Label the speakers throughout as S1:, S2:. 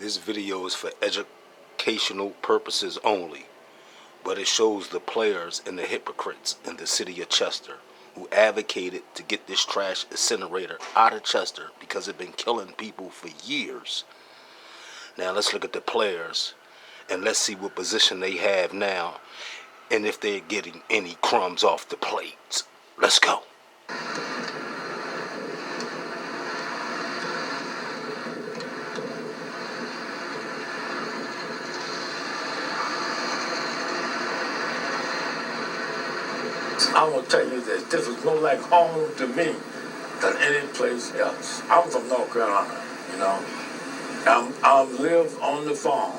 S1: This video is for educational purposes only, but it shows the players and the hypocrites in the city of Chester who advocated to get this trash incinerator out of Chester because it's been killing people for years. Now let's look at the players and let's see what position they have now and if they're getting any crumbs off the plates. Let's go.
S2: I'm gonna tell you this was more like home to me than any place else. I'm from North Carolina, you know. I live on the farm,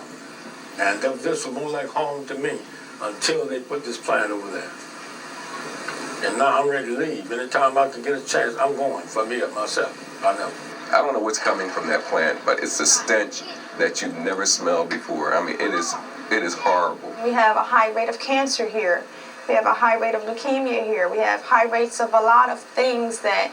S2: and this was more like home to me until they put this plant over there. And now I'm ready to leave. Anytime I can get a chance, I'm going for me myself. I know.
S3: I don't know what's coming from that plant, but it's a stench that you've never smelled before. I mean, it is horrible.
S4: We have a high rate of cancer here. We have a high rate of leukemia here. We have high rates of a lot of things that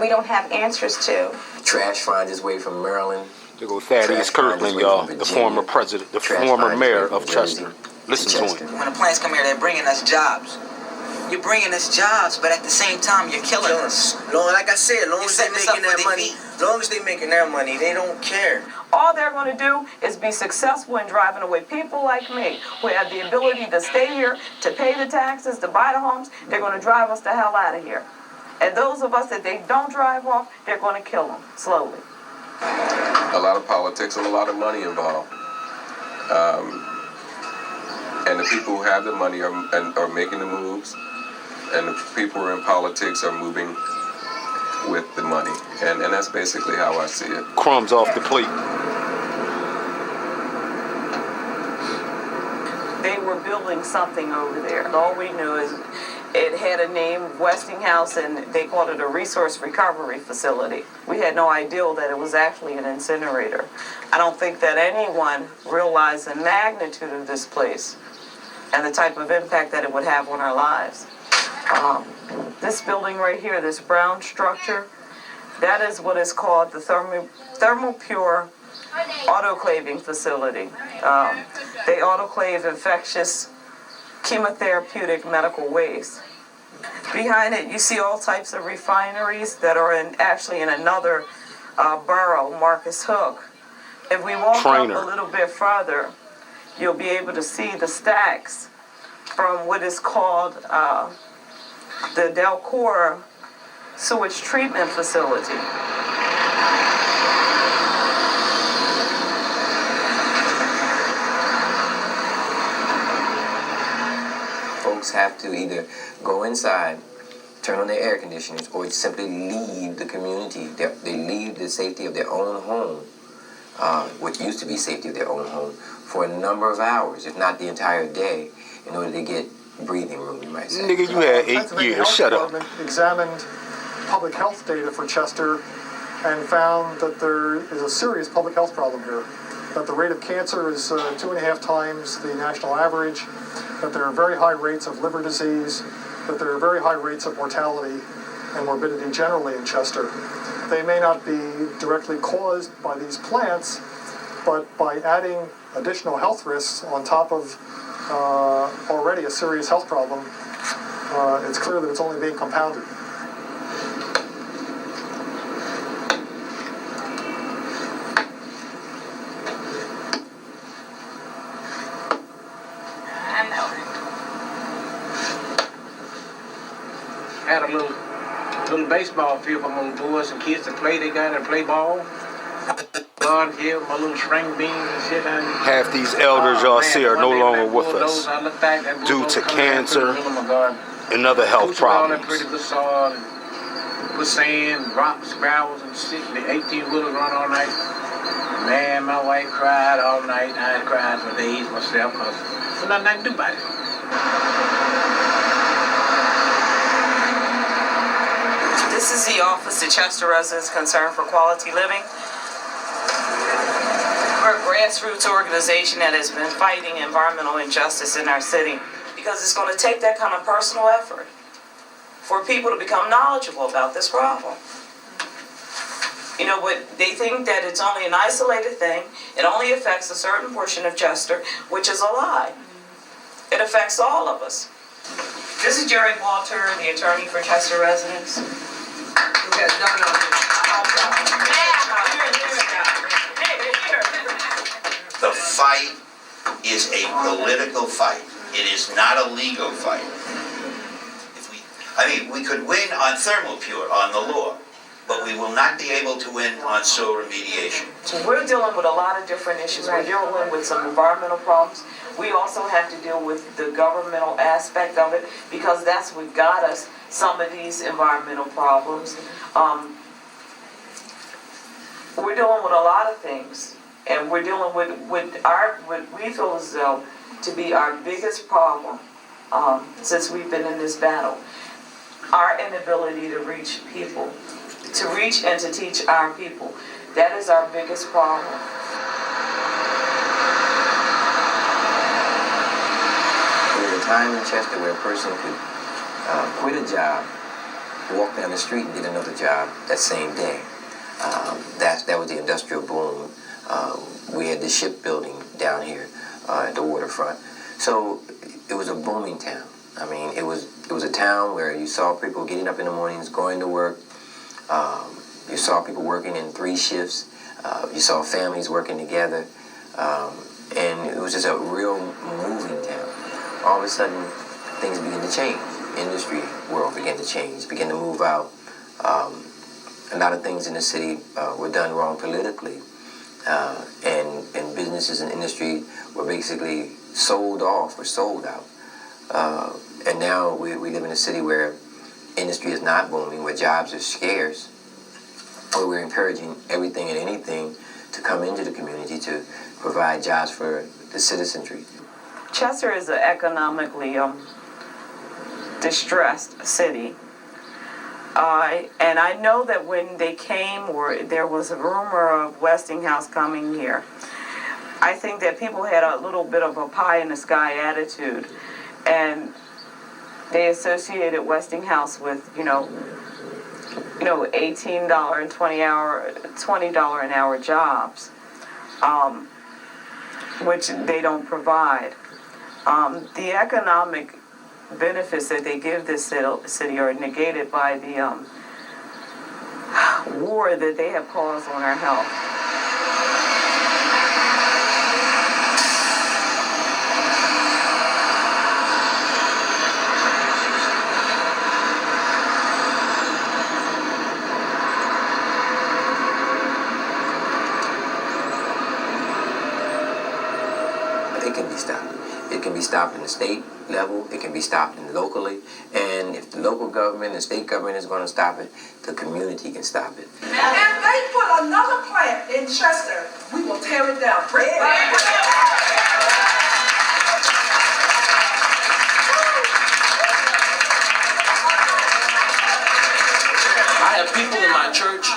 S4: we don't have answers to.
S5: Trash finds its way from Maryland.
S1: There goes Thaddeus Kirkland, y'all, the former president, the former mayor of Chester. Listen to him.
S6: When the plants come here, they're bringing us jobs. You're bringing us jobs, but at the same time, you're killing us.
S7: Like I said, long as they're making their money, they don't care.
S8: All they're going to do is be successful in driving away people like me who have the ability to stay here, to pay the taxes, to buy the homes. They're going to drive us the hell out of here. And those of us that they don't drive off, they're going to kill them slowly.
S3: A lot of politics and a lot of money involved. And the people who have the money are making the moves, and the people who are in politics are moving with the money. And that's basically how I see it.
S1: Crumbs off the plate.
S8: They were building something over there. All we knew is it had a name, Westinghouse, and they called it a resource recovery facility. We had no idea that it was actually an incinerator. I don't think that anyone realized the magnitude of this place and the type of impact that it would have on our lives. This building right here, this brown structure, that is what is called the Thermopure autoclaving facility. They autoclave infectious chemotherapeutic medical waste. Behind it, you see all types of refineries that are actually in another borough, Marcus Hook. If we walk up a little bit further, you'll be able to see the stacks from what is called the Delcor sewage treatment facility.
S5: Folks have to either go inside, turn on their air conditioners, or simply leave the community. They leave the safety of their own home, what used to be safety of their own home, for a number of hours, if not the entire day, in order to get breathing room, you might say.
S1: Nigga, you had 8 years. Shut up.
S9: Examined public health data for Chester and found that there is a serious public health problem here. That the rate of cancer is 2.5 times the national average. That there are very high rates of liver disease. That there are very high rates of mortality and morbidity generally in Chester. They may not be directly caused by these plants, but by adding additional health risks on top of already a serious health problem, it's clear that it's only being compounded.
S8: I know.
S10: Had a little baseball field for my boys and kids to play. They got to play ball. Garden here, my little string beans and shit.
S1: Half these elders y'all see are no longer with us due to cancer and other health problems.
S10: Pretty good soil and put sand, rocks, gravels, and shit. The 18-wheelers run all night. Man, my wife cried all night. I cried for days myself because there's nothing I can do about it.
S8: This is the Office of Chester Residents Concerned for Quality Living. We're a grassroots organization that has been fighting environmental injustice in our city because it's going to take that kind of personal effort for people to become knowledgeable about this problem. But they think that it's only an isolated thing. It only affects a certain portion of Chester, which is a lie. It affects all of us. This is Jerry Walter, the attorney for Chester residents.
S7: Who has done on it.
S11: The fight is a political fight. It is not a legal fight. We could win on Thermopure, on the law, but we will not be able to win on soil remediation.
S8: So we're dealing with a lot of different issues. We're dealing with some environmental problems. We also have to deal with the governmental aspect of it, because that's what got us some of these environmental problems. We're dealing with a lot of things, and we're dealing with what we feel as though to be our biggest problem since we've been in this battle. Our inability to reach people, to reach and to teach our people. That is our biggest problem.
S5: There was a time in Chester where a person could quit a job, walk down the street and get another job that same day. That was the industrial boom. We had the shipbuilding down here at the waterfront. So it was a booming town. It was a town where you saw people getting up in the mornings, going to work. You saw people working in 3 shifts. You saw families working together. And it was just a real moving town. All of a sudden, things began to change. Industry world began to change, began to move out. A lot of things in the city were done wrong politically. And businesses and industry were basically sold off or sold out. And now we live in a city where industry is not booming, where jobs are scarce, where we're encouraging everything and anything to come into the community to provide jobs for the citizenry.
S8: Chester is an economically distressed city. And I know that when they came, or there was a rumor of Westinghouse coming here, I think that people had a little bit of a pie-in-the-sky attitude. And they associated Westinghouse with, $18 and $20 an hour jobs, which they don't provide. The economic benefits that they give this city are negated by the war that they have caused on our health.
S5: It can be stopped. It can be stopped in the state level. It can be stopped locally. And if the local government and state government is going to stop it, the community can stop it.
S12: If they put another plant in Chester, we will tear it down.
S13: I have people in my church.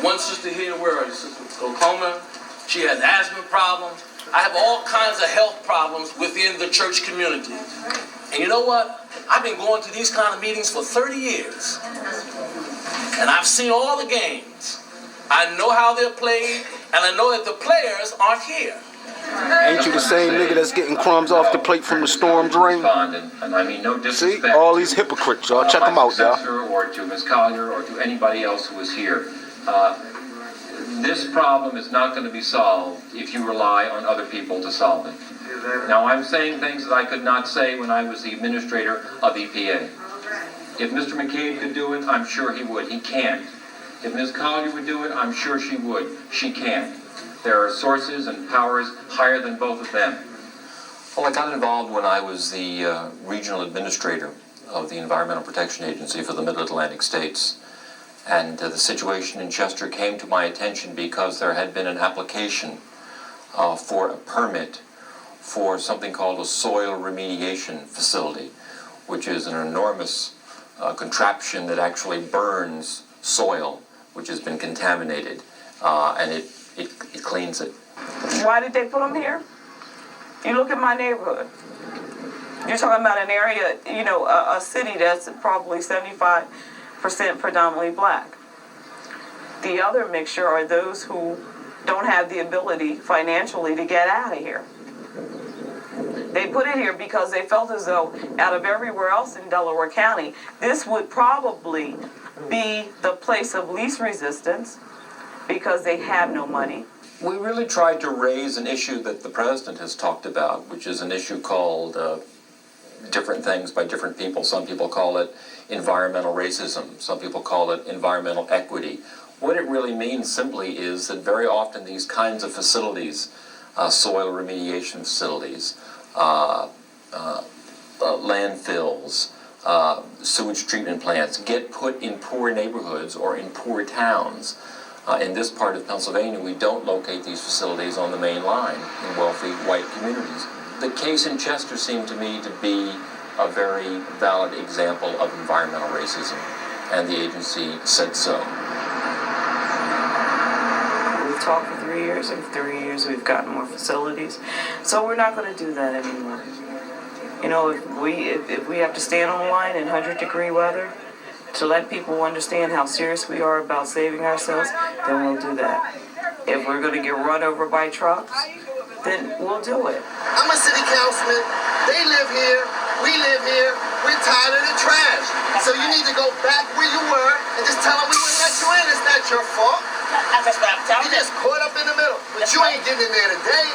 S13: One sister here, where is Sister Oklahoma? She has asthma problems. I have all kinds of health problems within the church community. And you know what? I've been going to these kind of meetings for 30 years. And I've seen all the games. I know how they're played, and I know that the players aren't here.
S1: Ain't you the same nigga that's getting crumbs off the plate from the storm drain?
S14: And I mean no disrespect.
S1: See, all these hypocrites, y'all. Check them out, y'all.
S14: Or to Ms. Collier or to anybody else who is here. This problem is not going to be solved if you rely on other people to solve it. Now, I'm saying things that I could not say when I was the administrator of EPA. If Mr. McCabe could do it, I'm sure he would. He can't. If Ms. Collier would do it, I'm sure she would. She can't. There are sources and powers higher than both of them.
S15: Well, I got involved when I was the regional administrator of the Environmental Protection Agency for the Mid-Atlantic states. And the situation in Chester came to my attention because there had been an application for a permit for something called a soil remediation facility, which is an enormous contraption that actually burns soil which has been contaminated, and it cleans it.
S8: Why did they put them here? You look at my neighborhood. You're talking about an area, a city that's probably 75% predominantly black. The other mixture are those who don't have the ability financially to get out of here. They put it here because they felt as though out of everywhere else in Delaware County, this would probably be the place of least resistance because they have no money.
S15: We really tried to raise an issue that the president has talked about, which is an issue called different things by different people. Some people call it environmental racism. Some people call it environmental equity. What it really means simply is that very often these kinds of facilities, soil remediation facilities, landfills, sewage treatment plants, get put in poor neighborhoods or in poor towns. In this part of Pennsylvania, we don't locate these facilities on the main line in wealthy white communities. The case in Chester seemed to me to be a very valid example of environmental racism, and the agency said so.
S8: We've talked for 3 years, and for 3 years we've gotten more facilities, so we're not going to do that anymore. You know, if we have to stand on the line in 100-degree weather to let people understand how serious we are about saving ourselves, then we'll do that. If we're going to get run over by trucks, then we'll do it.
S16: I'm a city councilman. They live here. We live here. We're tired of the trash. So you need to go back where you were and just tell them we wouldn't let you in. It's not your fault.
S6: That's what I'm telling you.
S16: You just caught up in the middle. But you ain't getting in there today.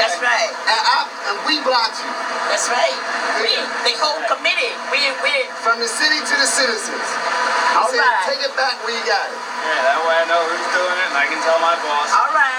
S6: That's right.
S16: And we blocked you.
S6: That's right. The whole committee. We
S16: From the city to the citizens.
S6: All
S16: said,
S6: right.
S16: take it back where you got it.
S10: Yeah, that way I know who's doing it and I can tell my boss.
S6: All right.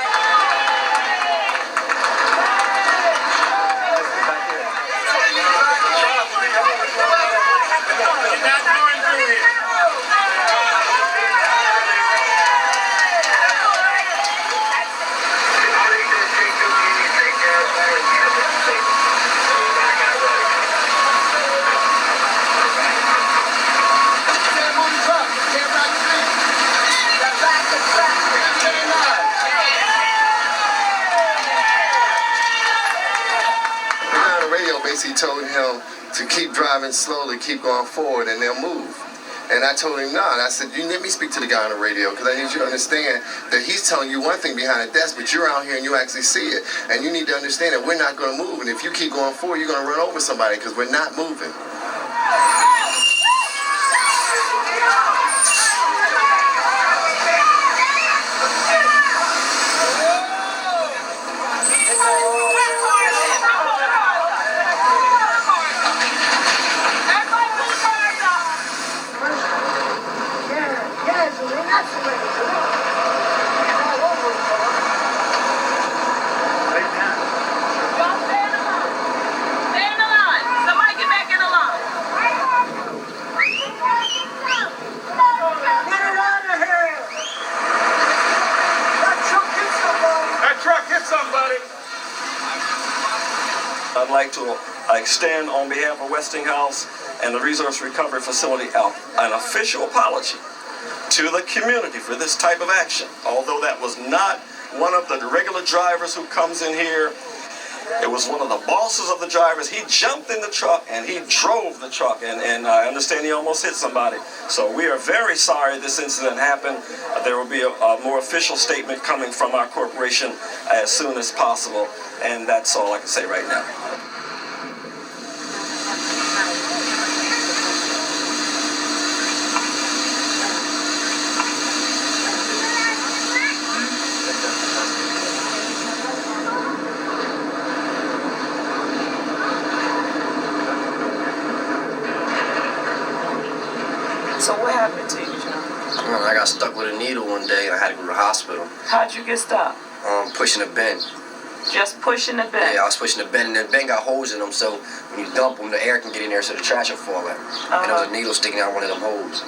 S16: Basically told him to keep driving slowly, keep going forward, and they'll move. And I told him, no. And I said, you let me speak to the guy on the radio, because I need you to understand that he's telling you one thing behind the desk, but you're out here and you actually see it. And you need to understand that we're not going to move. And if you keep going forward, you're going to run over somebody, because we're not moving.
S17: I'd like to extend on behalf of Westinghouse and the Resource Recovery Facility an official apology to the community for this type of action. Although that was not one of the regular drivers who comes in here, it was one of the bosses of the drivers. He jumped in the truck and he drove the truck, and I understand he almost hit somebody. So we are very sorry this incident happened. There will be a more official statement coming from our corporation as soon as possible, and that's all I can say right now.
S8: So what happened to you, John?
S16: I got stuck with a needle one day and I had to go to the hospital.
S8: How'd you get stuck?
S16: Pushing a bin.
S8: Just pushing the bin?
S16: Yeah, I was pushing the bin, and the bin got holes in them, so when you dump them, the air can get in there so the trash will fall out. And there was a needle sticking out of one of them holes.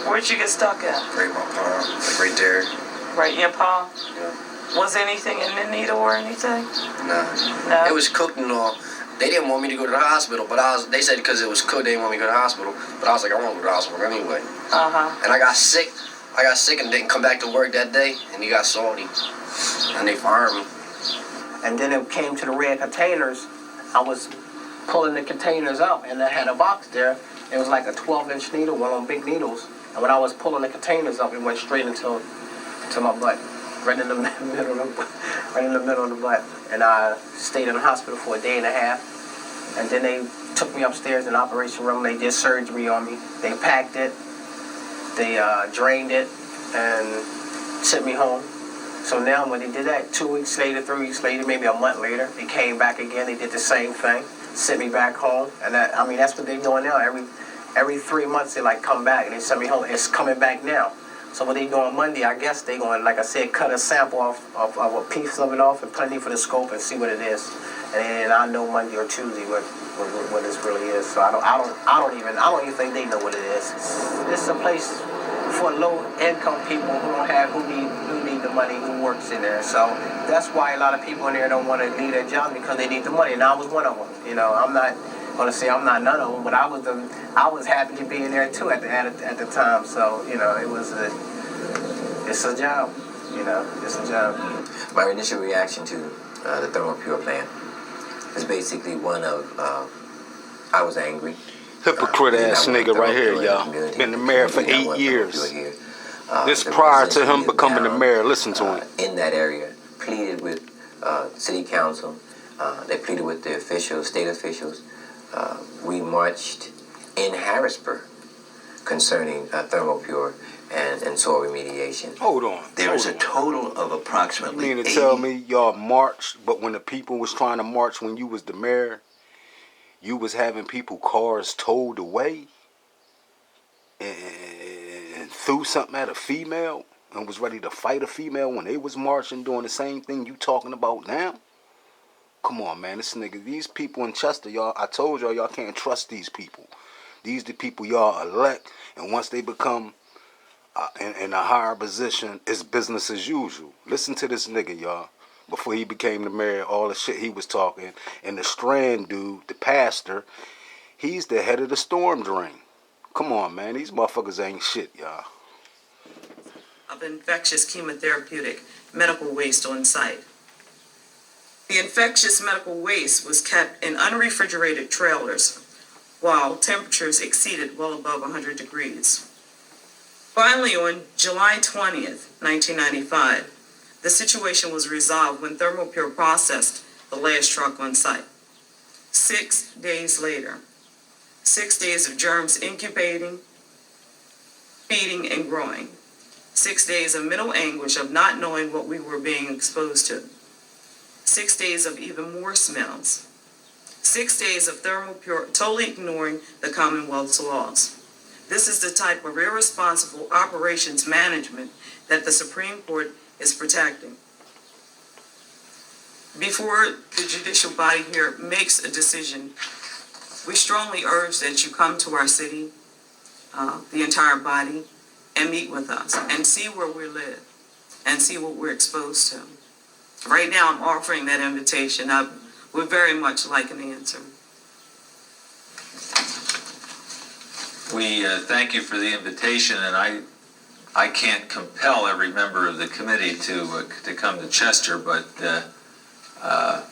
S8: Where'd you get stuck at?
S16: Right in my palm, like right there.
S8: Right in your palm?
S16: Yeah.
S8: Was anything in the needle or anything?
S16: Nah.
S8: No?
S16: It was cooked and all. They didn't want me to go to the hospital, but they said because it was cooked, they didn't want me to go to the hospital. But I was like, I want to go to the hospital anyway. And I got sick. And didn't come back to work that day, and he got salty. And they fired me.
S18: And then it came to the red containers. I was pulling the containers up, and I had a box there. It was like a 12-inch needle, one of them big needles. And when I was pulling the containers up, it went straight into to my butt, right in the middle of the butt. And I stayed in the hospital for a day and a half. And then they took me upstairs in the operation room. They did surgery on me. They packed it. They drained it and sent me home. So now when they did that, 2 weeks later, 3 weeks later, maybe a month later, they came back again. They did the same thing, sent me back home. And that's what they're doing now. Every 3 months, they come back and they send me home. It's coming back now. So what they do on Monday, I guess they going, like I said, cut a sample of a piece of it off and put it for the scope and see what it is. And then I know Monday or Tuesday what this really is. So I don't even think they know what it is. This is a place for low-income people who need the money, who works in there. So that's why a lot of people in there don't want to leave their job, because they need the money. And I was one of them. I'm not going to say I'm not none of them, but I was happy to be in there too at the time. So it's a job. It's a job.
S5: My initial reaction to the Thermopure plant is basically one of I was angry.
S1: Hypocrite ass nigga right here, y'all. Been the mayor for 8 years. This prior to him becoming the mayor. Listen to him.
S5: In that area, pleaded with city council. They pleaded with the officials, state officials. We marched in Harrisburg concerning Thermopure and soil remediation.
S1: Hold on.
S11: There is a total of approximately
S1: You mean to tell me y'all marched, but when the people was trying to march when you was the mayor, you was having people cars towed away and threw something at a female and was ready to fight a female when they was marching doing the same thing you talking about now? Come on, man. This nigga, these people in Chester, y'all, I told y'all can't trust these people. These the people y'all elect, and once they become in a higher position, it's business as usual. Listen to this nigga, y'all. Before he became the mayor, all the shit he was talking. And the Strand dude, the pastor, he's the head of the storm drain. Come on, man. These motherfuckers ain't shit, y'all.
S8: Of infectious chemotherapeutic medical waste on site. The infectious medical waste was kept in unrefrigerated trailers while temperatures exceeded well above 100 degrees. Finally, on July 20th, 1995, the situation was resolved when Thermopure processed the last truck on site. 6 days later, 6 days of germs incubating, feeding, and growing. 6 days of mental anguish of not knowing what we were being exposed to. 6 days of even more smells. 6 days of Thermopure totally ignoring the Commonwealth's laws. This is the type of irresponsible operations management that the Supreme Court is protecting. Before the judicial body here makes a decision, we strongly urge that you come to our city, the entire body, and meet with us and see where we live and see what we're exposed to. Right now, I'm offering that invitation. I would very much like an answer.
S19: We thank you for the invitation, and I can't compel every member of the committee to come to Chester, but I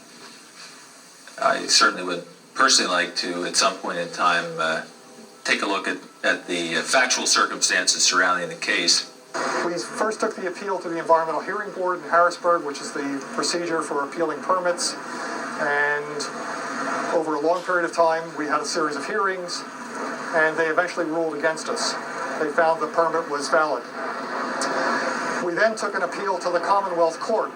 S19: certainly would personally like to, at some point in time, take a look at the factual circumstances surrounding the case.
S9: We first took the appeal to the Environmental Hearing Board in Harrisburg, which is the procedure for appealing permits. And over a long period of time, we had a series of hearings, and they eventually ruled against us. They found the permit was valid. We then took an appeal to the Commonwealth Court.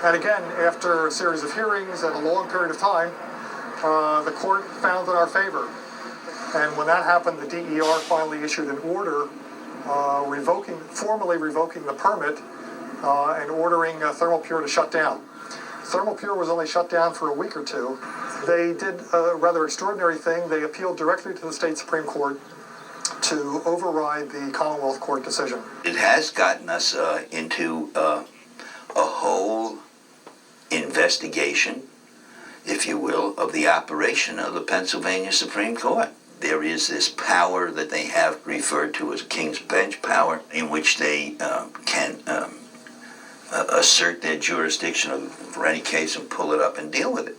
S9: And again, after a series of hearings and a long period of time, the court found in our favor. And when that happened, the DER finally issued an order formally revoking the permit and ordering Thermopure to shut down. Thermopure was only shut down for a week or two. They did a rather extraordinary thing. They appealed directly to the state Supreme Court to override the Commonwealth Court decision.
S11: It has gotten us into a whole investigation, if you will, of the operation of the Pennsylvania Supreme Court. There is this power that they have referred to as King's Bench power, in which they can assert their jurisdiction for any case and pull it up and deal with it.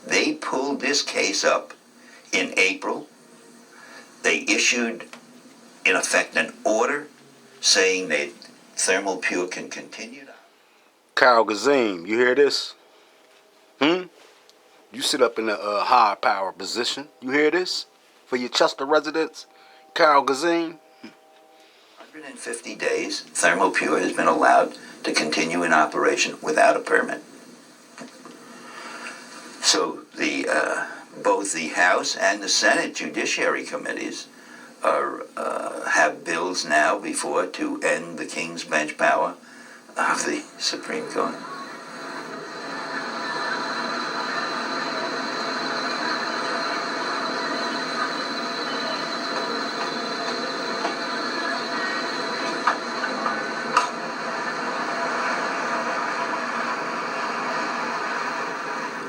S11: They pulled this case up in April. They issued, in effect, an order saying that Thermal Pure can continue to...
S1: Carol Gazim, you hear this? You sit up in a high power position. You hear this? For your Chester residents, Carol Gazim.
S11: 150 days, Thermal Pure has been allowed to continue in operation without a permit. So both the House and the Senate Judiciary Committees have bills now before to end the King's bench power of the Supreme Court.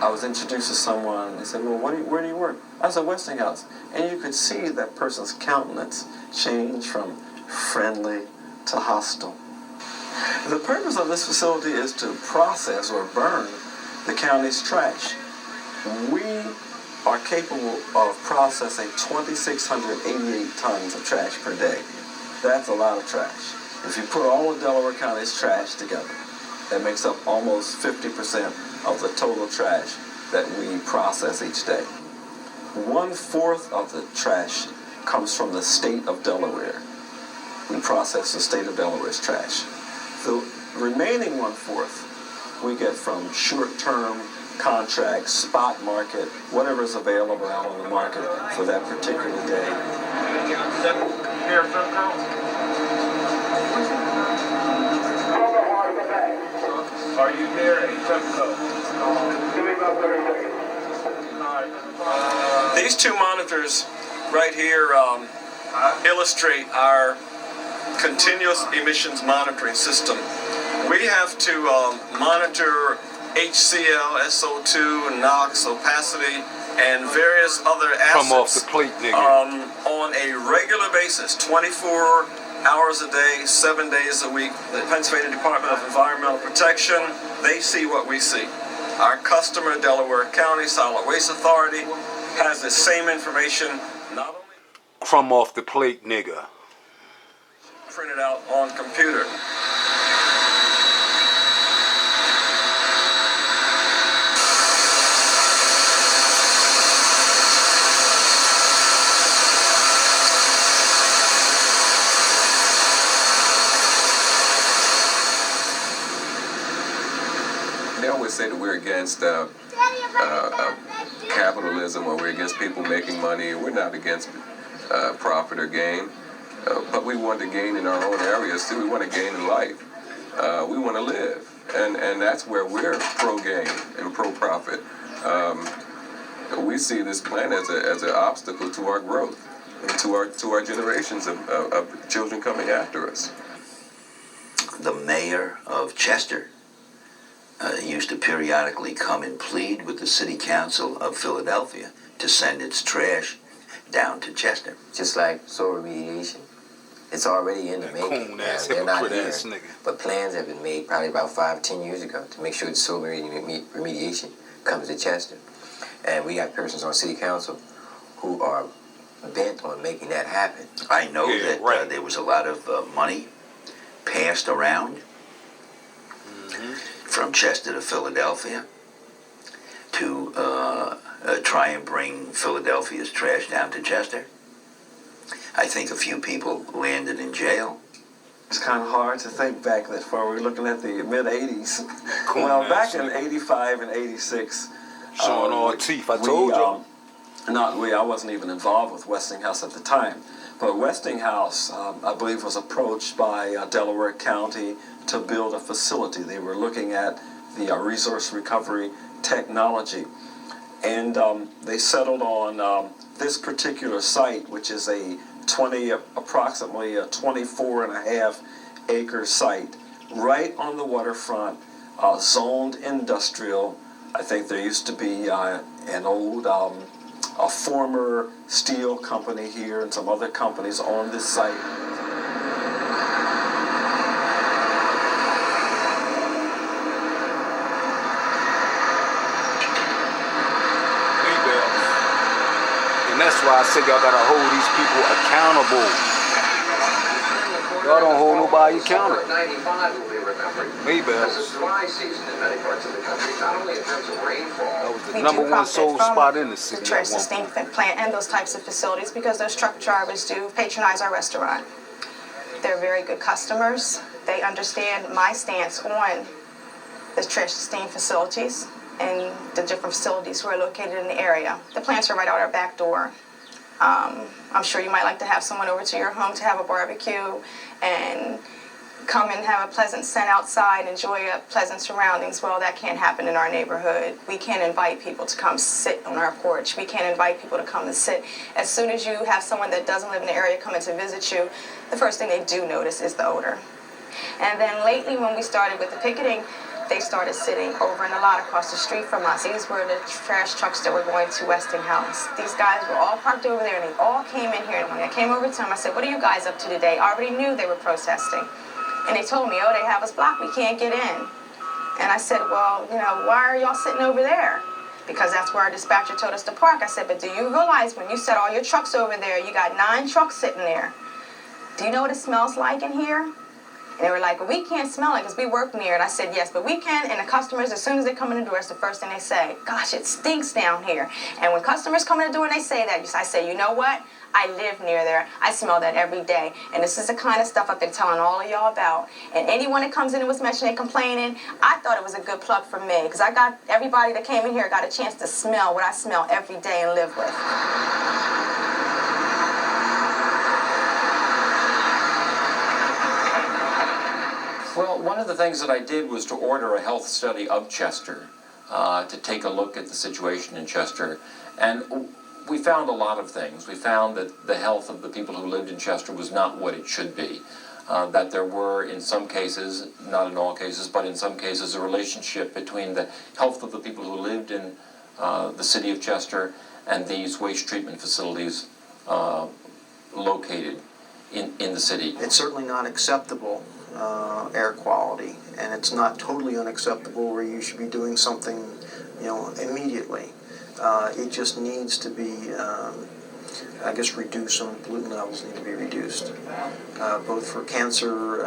S17: I was introduced to someone. They said, well, where do you work? I said, Westinghouse. And you could see that person's countenance change from friendly to hostile. The purpose of this facility is to process or burn the county's trash. We are capable of processing 2,688 tons of trash per day. That's a lot of trash. If you put all of Delaware County's trash together, that makes up almost 50% of the total trash that we process each day. 1/4 of the trash comes from the state of Delaware. We process the state of Delaware's trash. The remaining 1/4 we get from short-term contracts, spot market, whatever is available out on the market for that particular day.
S10: Are you there?
S17: These two monitors right here illustrate our continuous emissions monitoring system. We have to monitor HCl, SO2, NOx, opacity, and various other acids
S1: Come off the plate, nigga.
S17: On a regular basis, 24 hours a day, 7 days a week. The Pennsylvania Department of Environmental Protection, they see what we see. Our customer, Delaware County Solid Waste Authority, has the same information, not only
S1: Crumb off the plate, nigga.
S17: printed out on computer.
S3: They always say that we're against capitalism, or we're against people making money. We're not against profit or gain, but we want to gain in our own areas too. We want to gain in life. We want to live, and that's where we're pro-gain and pro-profit. We see this plan as an obstacle to our growth, and to our generations of children coming after us.
S11: The mayor of Chester used to periodically come and plead with the city council of Philadelphia to send its trash down to Chester.
S5: Just like soil remediation, it's already in the making. They're not here, but plans have been made probably about 5-10 years ago to make sure the soil remediation comes to Chester. And we got persons on city council who are bent on making that happen.
S11: I know that there was a lot of money passed around from Chester to Philadelphia to try and bring Philadelphia's trash down to Chester. I think a few people landed in jail.
S17: It's kind of hard to think back that far. We're looking at the mid-'80s. Well, back in '85 and '86,
S1: showing all teeth. I told you.
S17: I wasn't even involved with Westinghouse at the time. But Westinghouse, I believe, was approached by Delaware County to build a facility. They were looking at the resource recovery technology. And they settled on this particular site, which is approximately a 24.5-acre site, right on the waterfront, zoned industrial. I think there used to be an old, a former steel company here and some other companies on this site.
S1: And that's why I said y'all gotta hold these people accountable. Y'all don't hold nobody accountable. Maybe. That was the number one soul spot in the city.
S4: The trash sustainment plant and those types of facilities, because those truck drivers do patronize our restaurant. They're very good customers. They understand my stance on the trash sustained facilities and the different facilities who are located in the area. The plants are right out our back door. I'm sure you might like to have someone over to your home to have a barbecue and come and have a pleasant scent outside, enjoy a pleasant surroundings. Well, that can't happen in our neighborhood. We can't invite people to come sit on our porch. We can't invite people to come and sit. As soon as you have someone that doesn't live in the area coming to visit you, the first thing they do notice is the odor. And then lately, when we started with the picketing, they started sitting over in a lot across the street from us. These were the trash trucks that were going to Westinghouse. These guys were all parked over there, and they all came in here. And when I came over to them, I said, "What are you guys up to today?" I already knew they were protesting. And they told me, "Oh, they have us blocked. We can't get in." And I said, "Well, why are y'all sitting over there?" Because that's where our dispatcher told us to park. I said, "But do you realize when you set all your trucks over there, you got 9 trucks sitting there? Do you know what it smells like in here?" And they were like, "Well, we can't smell it because we work near it." I said, "Yes, but we can." And the customers, as soon as they come in the door, it's the first thing they say, "Gosh, it stinks down here." And when customers come in the door and they say that, I say, "You know what? I live near there. I smell that every day." And this is the kind of stuff I've been telling all of y'all about. And anyone that comes in and was mentioning complaining, I thought it was a good plug for me, because I got everybody that came in here got a chance to smell what I smell every day and live with.
S15: Well, one of the things that I did was to order a health study of Chester, to take a look at the situation in Chester. And we found a lot of things. We found that the health of the people who lived in Chester was not what it should be. That there were, in some cases, not in all cases, but in some cases, a relationship between the health of the people who lived in the city of Chester and these waste treatment facilities located in the city.
S18: It's certainly not acceptable air quality, and it's not totally unacceptable where you should be doing something, immediately. It just needs to be, reduced. Some pollutant levels need to be reduced, both for cancer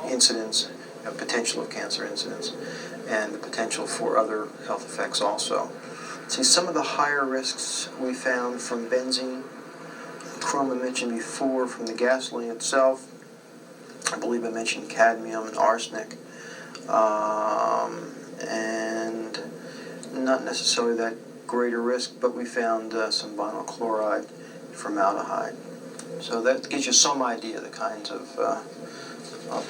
S18: incidents, potential of cancer incidents, and the potential for other health effects also. See, some of the higher risks we found from benzene, chrome I mentioned before, from the gasoline itself. I believe I mentioned cadmium and arsenic, and not necessarily that greater risk, but we found some vinyl chloride, formaldehyde. So that gives you some idea of the kinds of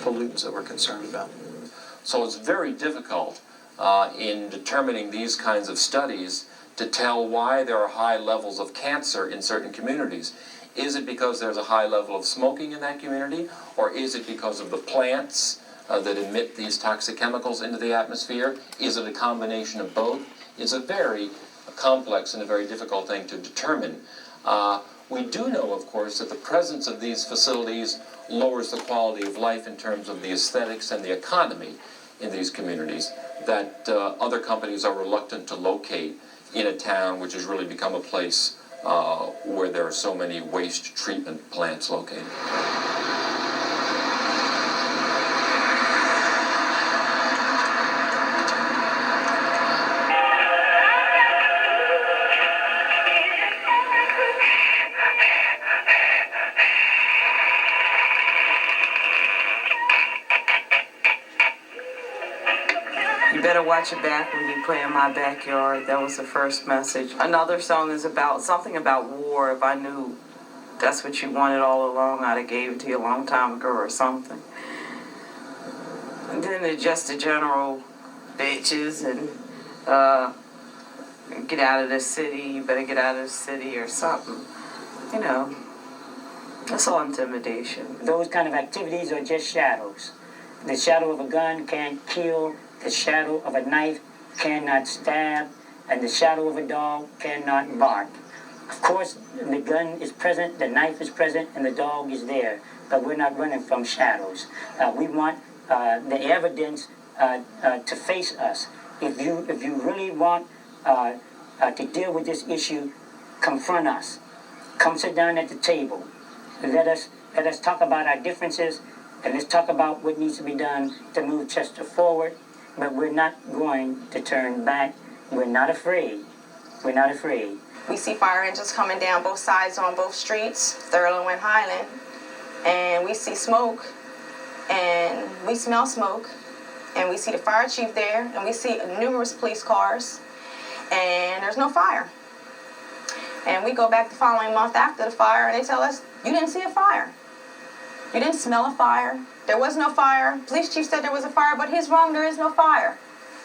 S18: pollutants that we're concerned about.
S15: So it's very difficult in determining these kinds of studies to tell why there are high levels of cancer in certain communities. Is it because there's a high level of smoking in that community, or is it because of the plants that emit these toxic chemicals into the atmosphere? Is it a combination of both? It's a very complex and a very difficult thing to determine. We do know, of course, that the presence of these facilities lowers the quality of life in terms of the aesthetics and the economy in these communities, that other companies are reluctant to locate in a town which has really become a place where there are so many waste treatment plants located.
S8: You better watch your back when you play in my backyard. That was the first message. Another song is about something about war. If I knew that's what you wanted all along, I'd have gave it to you a long time ago or something. And then there's just the general bitches and get out of the city. You better get out of the city or something. That's all intimidation.
S20: Those kind of activities are just shadows. The shadow of a gun can't kill. The shadow of a knife cannot stab, and the shadow of a dog cannot bark. Of course, the gun is present, the knife is present, and the dog is there, but we're not running from shadows. We want the evidence to face us. If you really want to deal with this issue, confront us. Come sit down at the table. Let us let us talk about our differences, and let's talk about what needs to be done to move Chester forward. But we're not going to turn back. We're not afraid. We're not afraid.
S4: We see fire engines coming down both sides on both streets, Thurlow and Highland, and we see smoke, and we smell smoke, and we see the fire chief there, and we see numerous police cars, and there's no fire. And we go back the following month after the fire, and they tell us, you didn't see a fire. You didn't smell a fire. There was no fire. Police chief said there was a fire, but he's wrong, there is no fire.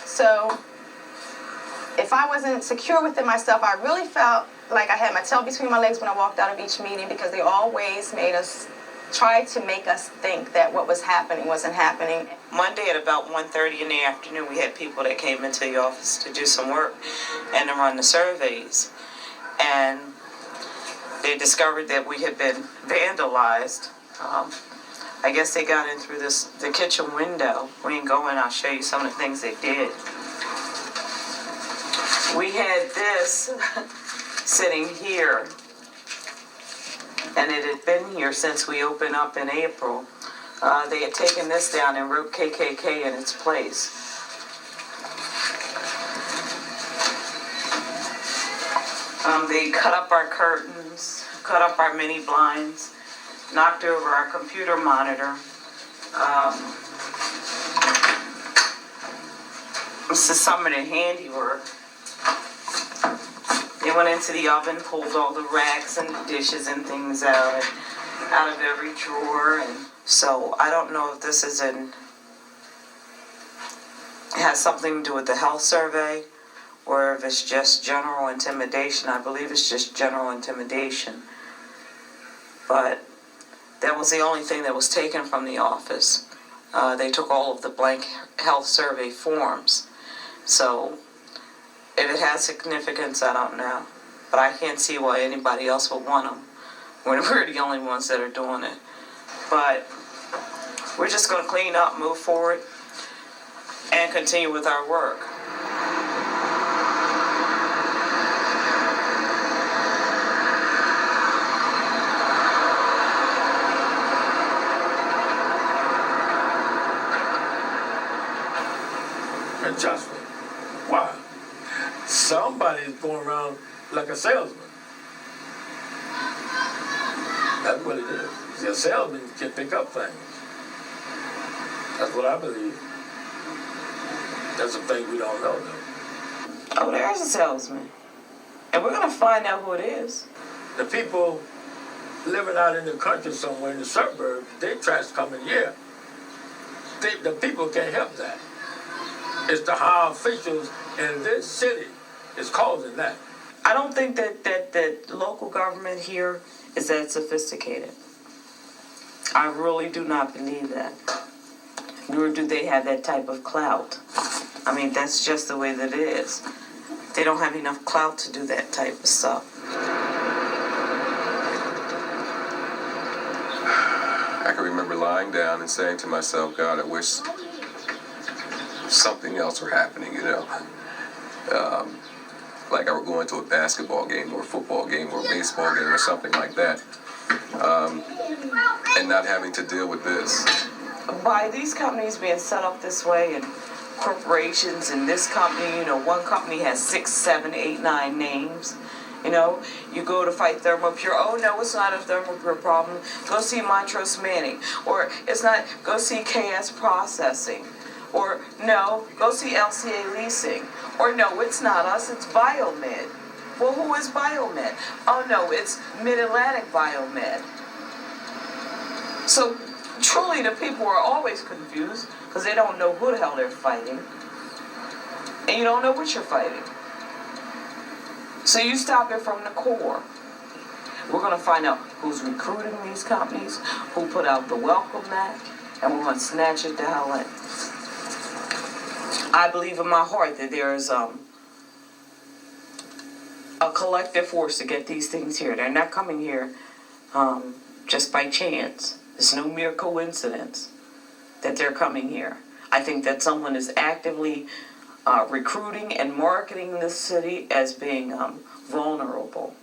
S4: So if I wasn't secure within myself, I really felt like I had my tail between my legs when I walked out of each meeting, because they always tried to make us think that what was happening wasn't happening.
S8: Monday at about 1:30 in the afternoon, we had people that came into the office to do some work and to run the surveys. And they discovered that we had been vandalized. I guess they got in through the kitchen window. We can go in, I'll show you some of the things they did. We had this sitting here, and it had been here since we opened up in April. They had taken this down and wrote KKK in its place. They cut up our curtains, cut up our mini blinds, knocked over our computer monitor. This is some of the handiwork. They went into the oven, pulled all the racks and the dishes and things out of every drawer. And so I don't know if this has something to do with the health survey, or if it's just general intimidation. I believe it's just general intimidation. But that was the only thing that was taken from the office. They took all of the blank health survey forms. So if it has significance, I don't know. But I can't see why anybody else would want them when we're the only ones that are doing it. But we're just going to clean up, move forward, and continue with our work.
S2: And trust me, why? Somebody's going around like a salesman. That's what it is. See, a salesman can pick up things. That's what I believe. That's a thing we don't know, though.
S8: Oh, there's a salesman. And we're going to find out who it is.
S2: The people living out in the country somewhere in the suburbs, their trash coming here. The people can't help that. It's the high officials in this city is causing that.
S8: I don't think that local government here is that sophisticated. I really do not believe that. Nor do they have that type of clout. I mean, that's just the way that it is. They don't have enough clout to do that type of stuff.
S3: I can remember lying down and saying to myself, God, I wish something else were happening, you know. Like I were going to a basketball game or a football game or a baseball game or something like that. And not having to deal with this.
S8: By these companies being set up this way, and corporations and this company, you know, one company has 6, 7, 8, 9 names. You know, you go to fight Thermopure. Oh, no, it's not a Thermopure problem. Go see Montrose Manning. Or it's not, go see KS Processing. Or no, go see LCA Leasing. Or no, it's not us, it's Biomed. Well, who is Biomed? Oh no, it's Mid-Atlantic Biomed. So truly the people are always confused because they don't know who the hell they're fighting. And you don't know what you're fighting. So you stop it from the core. We're going to find out who's recruiting these companies, who put out the welcome mat, and we're going to snatch it the hell in. I believe in my heart that there is a collective force to get these things here. They're not coming here just by chance. It's no mere coincidence that they're coming here. I think that someone is actively recruiting and marketing this city as being vulnerable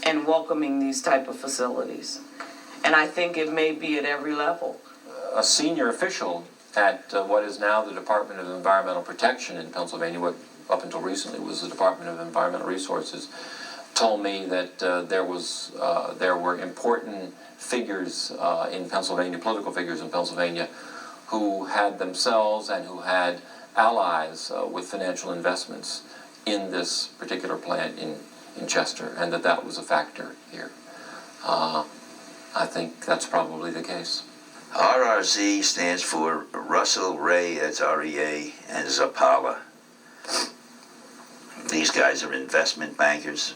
S8: and welcoming these type of facilities. And I think it may be at every level.
S15: A senior official at what is now the Department of Environmental Protection in Pennsylvania, what up until recently was the Department of Environmental Resources, told me that there were important figures in Pennsylvania, political figures in Pennsylvania, who had themselves and who had allies with financial investments in this particular plant in Chester, and that was a factor here. I think that's probably the case.
S11: RRZ stands for Russell, Ray, that's REA, and Zapala. These guys are investment bankers.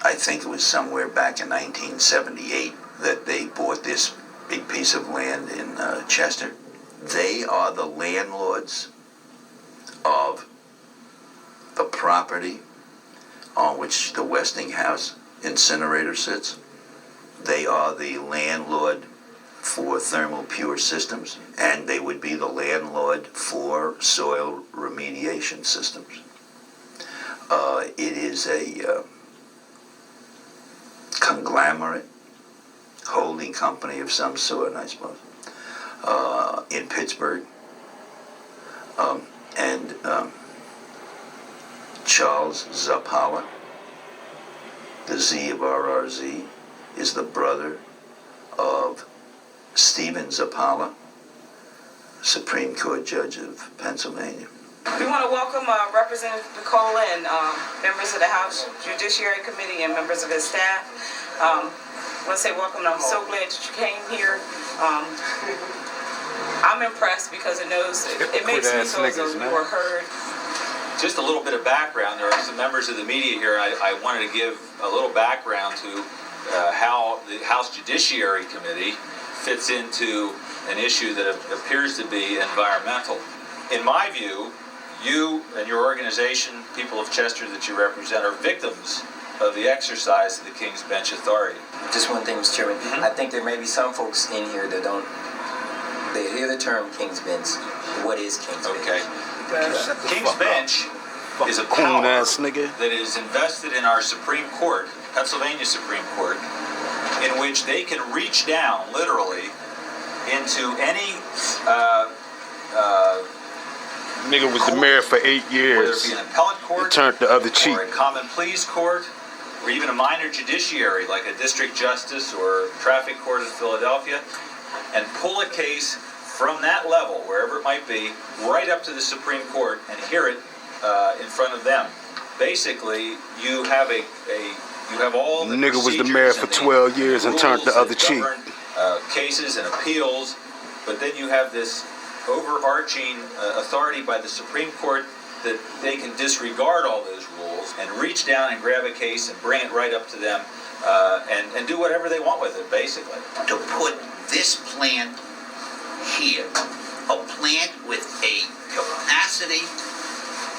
S11: I think it was somewhere back in 1978 that they bought this big piece of land in Chester. They are the landlords of the property on which the Westinghouse incinerator sits. They are the landlord for Thermal Pure Systems, and they would be the landlord for soil remediation systems. It is a conglomerate, holding company of some sort, I suppose, in Pittsburgh. And Charles Zapala, the Z of RRZ, is the brother of Stephen Zapala, Supreme Court Judge of Pennsylvania.
S8: We want to welcome Representative Nicola and members of the House Judiciary Committee and members of his staff. I want to say welcome, and I'm so glad that you came here. I'm impressed because it makes me feel as though you were heard.
S19: Just a little bit of background. There are some members of the media here. I wanted to give a little background to how the House Judiciary Committee fits into an issue that appears to be environmental. In my view, you and your organization, people of Chester that you represent, are victims of the exercise of the King's Bench authority.
S5: Just one thing, Mr. Chairman. I think there may be some folks in here that they hear the term King's Bench. What is King's Bench?
S19: Okay. King's Bench is a power that is invested in our Supreme Court, Pennsylvania Supreme Court, in which they can reach down, literally, into any
S1: Nigga was the mayor for 8 years.
S19: Whether it be an appellate court,
S1: turned the other cheek.
S19: or a common pleas court, or even a minor judiciary like a district justice or traffic court in Philadelphia, and pull a case from that level, wherever it might be, right up to the Supreme Court and hear it in front of them. Basically, you have all the
S1: Nigga was the mayor for 12 years and turned the other cheek.
S19: Cases and appeals, but then you have this overarching authority by the Supreme Court that they can disregard all those rules and reach down and grab a case and bring it right up to them and do whatever they want with it, basically.
S11: To put this plant here, a plant with a capacity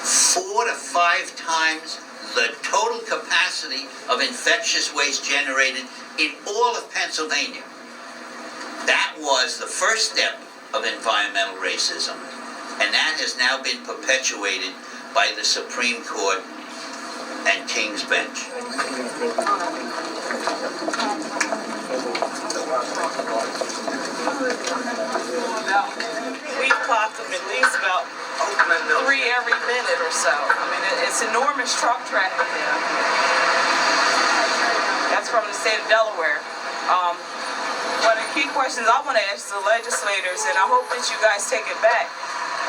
S11: 4 to 5 times the total capacity of infectious waste generated in all of Pennsylvania. That was the first step of environmental racism, and that has now been perpetuated by the Supreme Court and King's Bench.
S8: We've clocked them at least about 3 every minute or so. I mean, it's enormous truck traffic there. That's from the state of Delaware. One of the key questions I want to ask the legislators, and I hope that you guys take it back,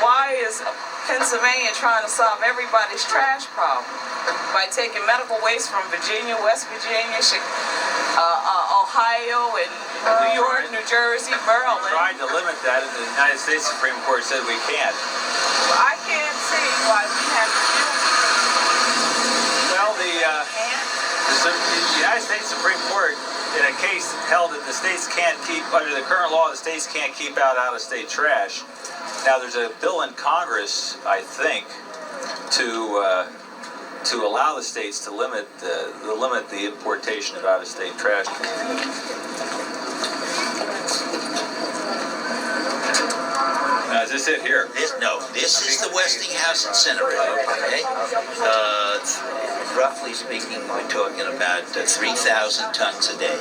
S8: why is Pennsylvania trying to solve everybody's trash problem by taking medical waste from Virginia, West Virginia, Ohio, and New York, New Jersey, Maryland?
S19: We tried to limit that, and the United States Supreme Court said we can't.
S8: Well, I can't see why we have to do it.
S19: Well, the United States Supreme Court, in a case held that the states can't keep, under the current law, the states can't keep out-of-state trash. Now, there's a bill in Congress, I think, to allow the states to limit the importation of out-of-state trash. As I sit here.
S11: This is the Westinghouse incinerator, okay? Roughly speaking, we're talking about 3,000 tons a day.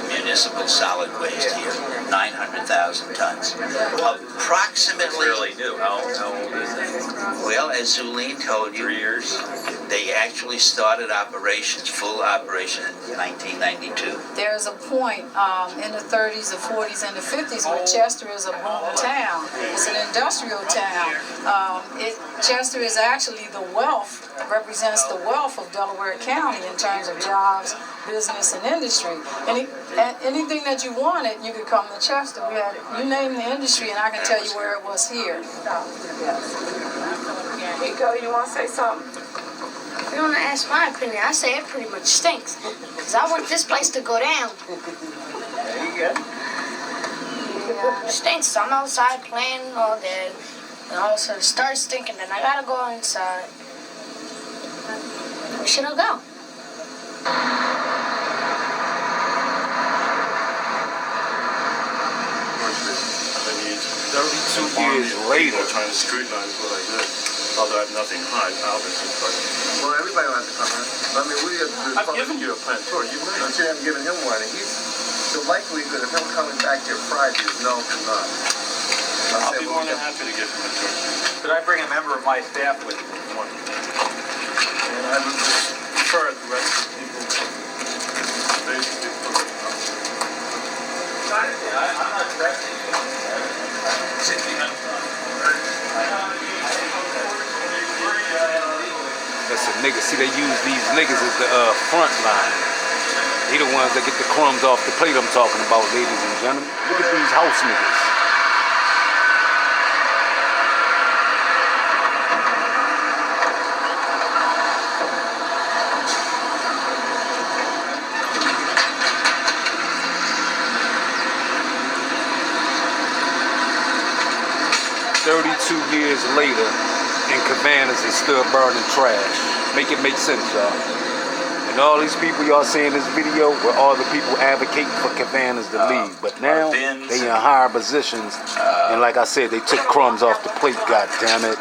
S11: municipal solid waste here, 900,000 tons. Approximately.
S19: Fairly new. How old is that?
S11: Well, as Zulene told you,
S19: 3 years.
S11: they actually started operations, full operation in 1992.
S12: There's a point in the 30s, the 40s, and the 50s where Chester is a boom town. It's an industrial town. Chester is actually the wealth, represents the wealth of Delaware County in terms of jobs, business, and industry. Anything that you wanted, you could come to Chester. We had, you name the industry, and I can tell you where it was here.
S21: Nico, you want to say something?
S22: If you want to ask my opinion, I say it pretty much stinks. Because I want this place to go down.
S10: There you go.
S22: It stinks. I'm outside playing all day. And all of a sudden it starts stinking. Then I got to go inside. Where should I go?
S1: Years later.
S23: Trying to scrutinize what I did. Although I have nothing to hide, obviously. Well, everybody will have to come in. I mean, we have to. I've given you a plan tour. You haven't given him one. And the likelihood of him coming back here Friday is no to none. I'll be more than happy to give him a tour.
S19: Could I bring a member of my staff with me?
S23: And I would prefer the rest of the people.
S19: I'm not correcting you.
S1: Listen, niggas, see, they use these niggas as the front line. They the ones that get the crumbs off the plate I'm talking about, ladies and gentlemen. Look at these house niggas. Years later, and Cabanas is still burning trash. Make it make sense, y'all. And all these people y'all see in this video were all the people advocating for Cabanas to leave. But now they in higher positions, and like I said, they took crumbs off the plate. God damn it!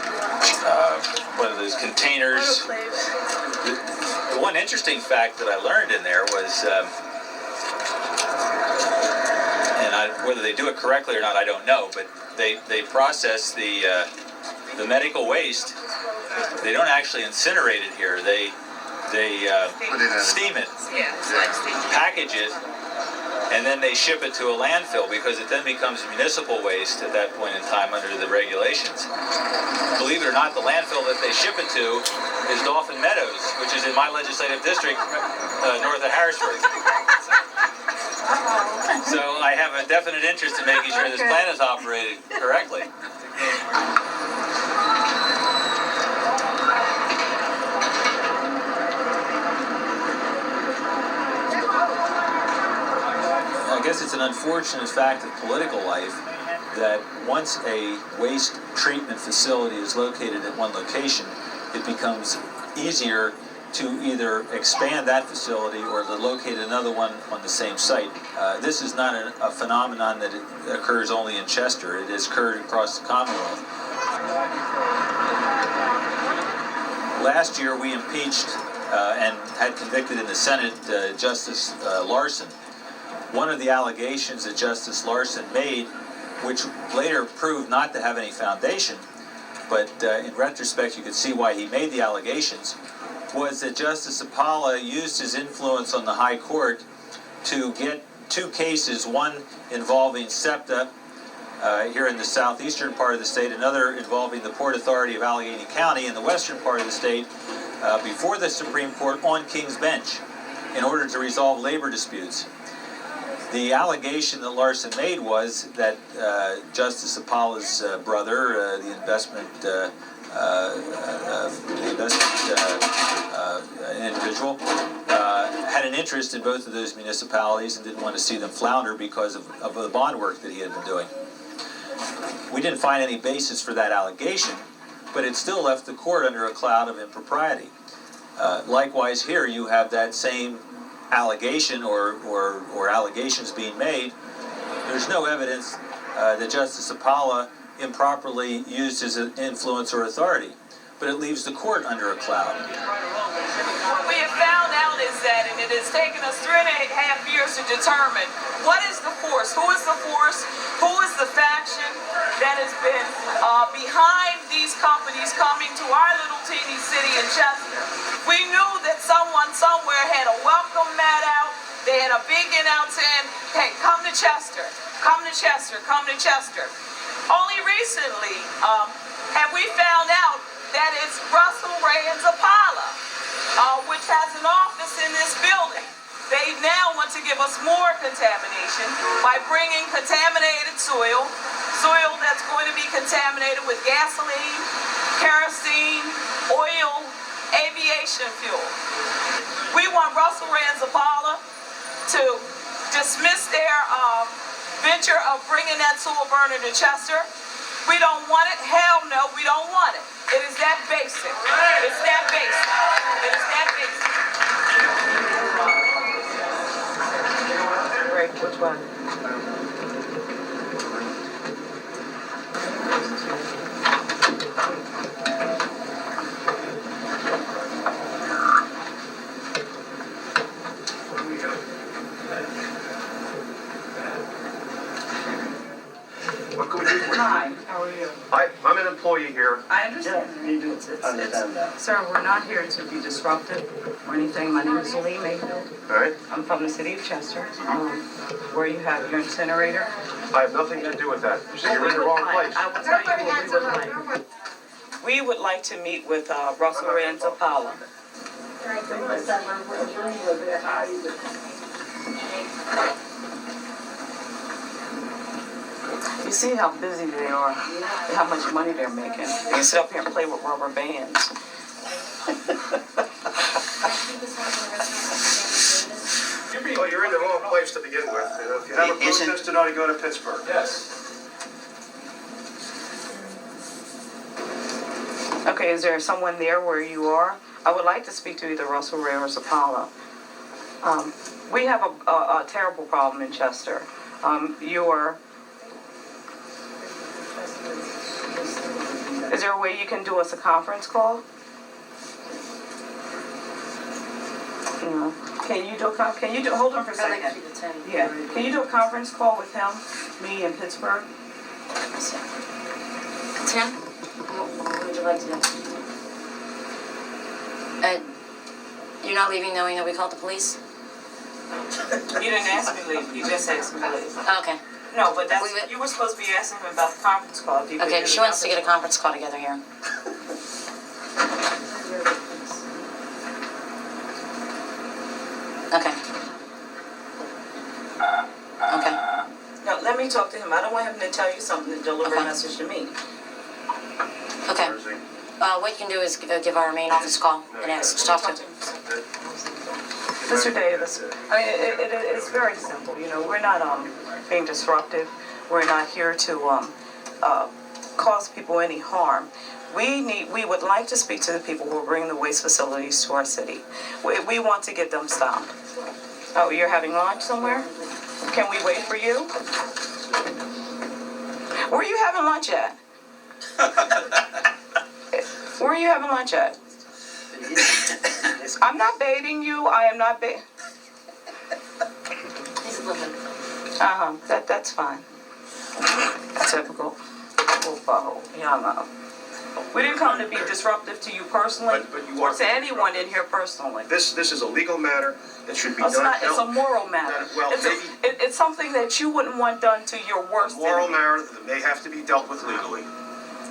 S19: One of those containers. The one interesting fact that I learned in there was, whether they do it correctly or not, I don't know, but they process the medical waste. They don't actually incinerate it here. They steam it, package it, and then they ship it to a landfill because it then becomes municipal waste at that point in time under the regulations. Believe it or not, the landfill that they ship it to is Dolphin Meadows, which is in my legislative district north of Harrisburg. So I have a definite interest in making sure this plant is operated correctly. I guess it's an unfortunate fact of political life that once a waste treatment facility is located at one location, it becomes easier to either expand that facility or to locate another one on the same site. This is not a phenomenon that occurs only in Chester. It has occurred across the Commonwealth. Last year we impeached and had convicted in the Senate Justice Larson. One of the allegations that Justice Larson made, which later proved not to have any foundation, but in retrospect you could see why he made the allegations, was that Justice Apala used his influence on the High Court to get two cases, one involving SEPTA here in the southeastern part of the state, another involving the Port Authority of Allegheny County in the western part of the state, before the Supreme Court on King's Bench in order to resolve labor disputes. The allegation that Larson made was that Justice Apala's brother, the investment individual, had an interest in both of those municipalities and didn't want to see them flounder because of the bond work that he had been doing. We didn't find any basis for that allegation, but it still left the court under a cloud of impropriety. Likewise here, you have that same allegation or allegations being made. There's no evidence that Justice Apala improperly used his influence or authority, but it leaves the court under a cloud.
S8: What we have found out is is that, and it has taken us 3.5 years to determine what is the force, who is the force, who is the faction that has been behind these companies coming to our little teeny city in Chester. We knew that someone somewhere had a welcome mat out. They had a beacon out saying, hey, come to Chester, come to Chester, come to Chester. Only recently have we found out that it's Russell Ray and Zapala, which has an office in this building. They now want to give us more contamination by bringing contaminated soil that's going to be contaminated with gasoline, kerosene, oil, aviation fuel. We want Russell Ray and Zapala to dismiss their venture of bringing that sewer burner to Chester. We don't want it. Hell no, we don't want it. It is that basic. It's that basic. It is that basic. Great. Which one?
S23: What can we do for you?
S8: Hi, how are you?
S23: I'm an employee here.
S8: I understand.
S23: You do understand that.
S8: Sir, we're not here to be disruptive or anything. My name is Lee Mayfield.
S23: All right?
S8: I'm from the city of Chester, where you have your incinerator.
S23: I have nothing to do with that. So you're in the wrong place.
S8: I will tell you what we would like. We would like to meet with Russell Ray and Zapala. You see how busy they are, how much money they're making. They can sit up here and play with rubber bands.
S23: Well, you're in the wrong place to begin with. You know, if you have a protest, you ought to go to Pittsburgh.
S8: Yes. Okay, is there someone there where you are? I would like to speak to either Russell Ray or Zapala. We have a terrible problem in Chester. Is there a way you can do us a conference call? No. Hold on for a second. Yeah. Can you do a conference call with him, me in Pittsburgh?
S7: Tim, what would you like to do? You're not leaving knowing that we called the police?
S8: You didn't ask me to leave. You just asked me to leave.
S7: Okay.
S8: No, but you were supposed to be asking him about the conference call.
S7: Okay, she wants to get a conference call together here. Okay. Okay.
S8: Now, let me talk to him. I don't want him to tell you something to deliver a message to me.
S7: Okay. What you can do is give our main office a call and ask to talk to him.
S8: Mr. Davis, I mean, it's very simple. You know, we're not being disruptive. We're not here to cause people any harm. We would like to speak to the people who are bringing the waste facilities to our city. We want to get them stopped. Oh, you're having lunch somewhere? Can we wait for you? Where are you having lunch at? Where are you having lunch at? I'm not baiting you. I am not baiting.
S7: He's looking.
S8: That's fine. Typical. We didn't come to be disruptive to you personally, or to anyone in here personally.
S23: This is a legal matter. It should be
S8: It's
S23: done.
S8: not. It's a moral matter.
S23: Well,
S8: It's something that you wouldn't want done to your worst enemy.
S23: moral matter that may have to be dealt with legally.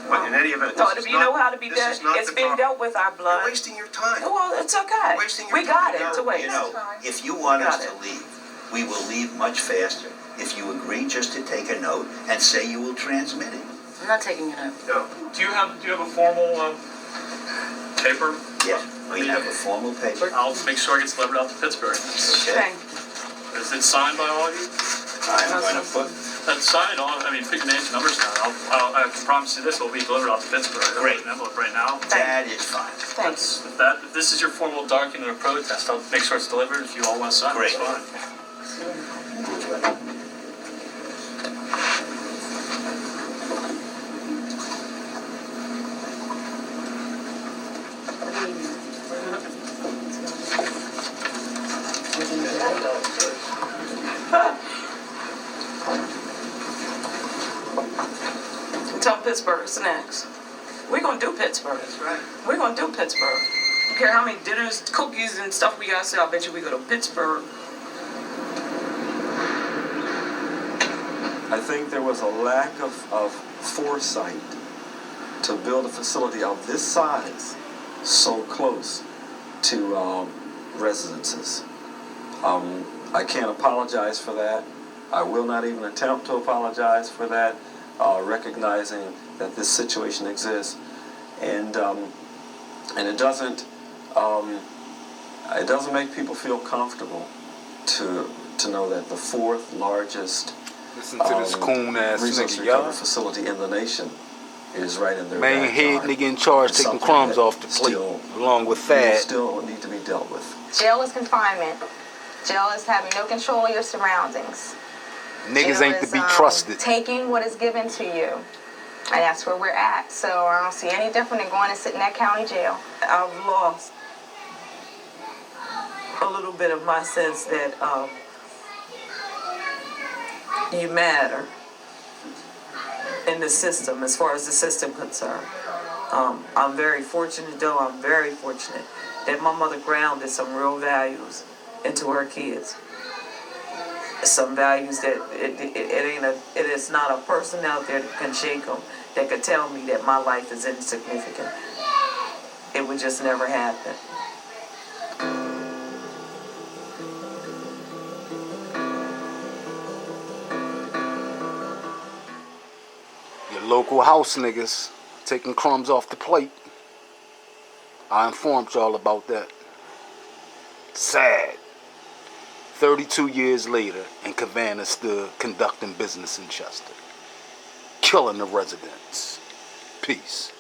S23: But in any event,
S8: No, you know how to be dealt. It's being dealt with our blood.
S23: You're wasting your time.
S8: Well, it's okay. We got it to waste.
S11: You know, if you want us to leave, we will leave much faster if you agree just to take a note and say you will transmit it.
S7: I'm not taking a note.
S23: No. Do you have a formal paper?
S11: Yes, we have a formal paper.
S23: I'll make sure it gets delivered out to Pittsburgh.
S11: Okay.
S23: Is it signed by all of you?
S11: I'm going to put.
S23: Sign it on. I mean, put your names and numbers down. I can promise you this will be delivered out to Pittsburgh.
S11: Great.
S23: An envelope right now.
S11: That is fine.
S8: Thanks.
S23: If this is your formal document of protest, I'll make sure it's delivered. If you all want to sign it, it's fine.
S8: Pittsburgh's next. We're gonna do Pittsburgh. That's right. We're gonna do Pittsburgh. I don't care how many dinners, cookies, and stuff we gotta sell. I bet you we go to Pittsburgh.
S17: I think there was a lack of foresight to build a facility of this size so close to residences. I can't apologize for that. I will not even attempt to apologize for that, recognizing that this situation exists, and it doesn't make people feel comfortable to know that the fourth largest
S1: Listen to this coon-ass
S17: resource
S1: nigga,
S17: recovery
S1: y'all.
S17: facility in the nation is right in their
S1: Main head
S17: backyard.
S1: nigga in charge
S17: It's
S1: taking
S17: something
S1: crumbs
S17: that
S1: off the plate,
S17: still
S1: along with Thad.
S17: still need to be dealt with.
S4: Jail is confinement. Jail is having no control of your surroundings.
S1: Niggas
S4: Jail
S1: ain't to
S4: is,
S1: be trusted.
S4: Taking what is given to you. And that's where we're at. So I don't see any different than going and sitting in that county jail.
S8: I've lost a little bit of my sense that you matter in the system, as far as the system concerned. I'm very fortunate, though. I'm very fortunate that my mother grounded some real values into her kids. Some values that it is not a person out there that can shake them, that could tell me that my life is insignificant. It would just never happen.
S1: Your local house niggas taking crumbs off the plate. I informed y'all about that. Sad. 32 years later, and Cavanna still conducting business in Chester. Killing the residents. Peace.